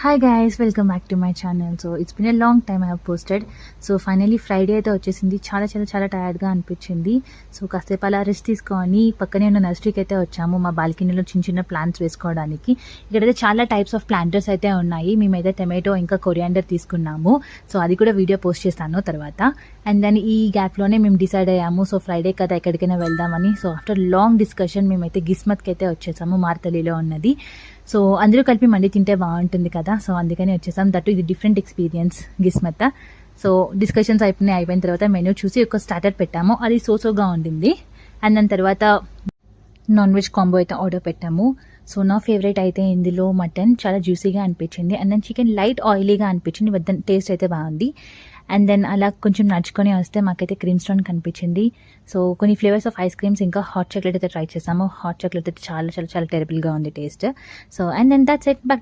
Hi guys, welcome back to my channel. So it's been a long time I have posted. So finally Friday అయితే వచ్చేసింది. చాలా చాలా చాలా టైర్డ్గా అనిపించింది. So కాసేపు అలా రెస్ట్ తీసుకొని పక్కనే ఉన్న నర్సరీకి అయితే వచ్చాము మా బాల్కనీలో చిన్న చిన్న ప్లాంట్స్ వేసుకోవడానికి. ఇక్కడైతే చాలా టైప్స్ ఆఫ్ ప్లాంటర్స్ అయితే ఉన్నాయి. మేమైతే టమాటో ఇంకా కొరియాండర్ తీసుకున్నాము. సో అది కూడా వీడియో పోస్ట్ చేస్తాను తర్వాత. అండ్ దెన్ ఈ గ్యాప్లోనే మేము డిసైడ్ అయ్యాము, సో ఫ్రైడే కదా ఎక్కడికైనా వెళ్దామని. సో ఆఫ్టర్ లాంగ్ డిస్కషన్ మేమైతే గిస్మత్కి అయితే వచ్చేసాము, మార్తలిలో ఉన్నది. సో అందరూ కలిపి మండి తింటే బాగుంటుంది కదా, సో అందుకని వచ్చేసాం. దట్ ఇది డిఫరెంట్ ఎక్స్పీరియన్స్ గిస్మత్. సో డిస్కషన్స్ అయిపోయిన తర్వాత మెనూ చూసి ఒక స్టార్టర్ పెట్టాము, అది సోగా ఉండింది. అండ్ దాని తర్వాత నాన్ వెజ్ కాంబో అయితే ఆర్డర్ పెట్టాము. సో నా ఫేవరెట్ అయితే ఇందులో మటన్ చాలా జ్యూసీగా అనిపించింది. అండ్ దెన్ చికెన్ లైట్ ఆయిలీగా అనిపించింది, బట్ దాని టేస్ట్ అయితే బాగుంది. అండ్ దెన్ అలా కొంచెం నడుచుకొని వస్తే మాకైతే క్రీమ్ స్టోన్ కనిపించింది. సో కొన్ని ఫ్లేవర్స్ ఆఫ్ ఐస్ క్రీమ్స్ ఇంకా హాట్ చాక్లెట్ అయితే ట్రై చేసాము. హాట్ చాక్లెట్ అయితే చాలా చాలా చాలా టెరబుల్గా ఉంది taste. So and then that's it.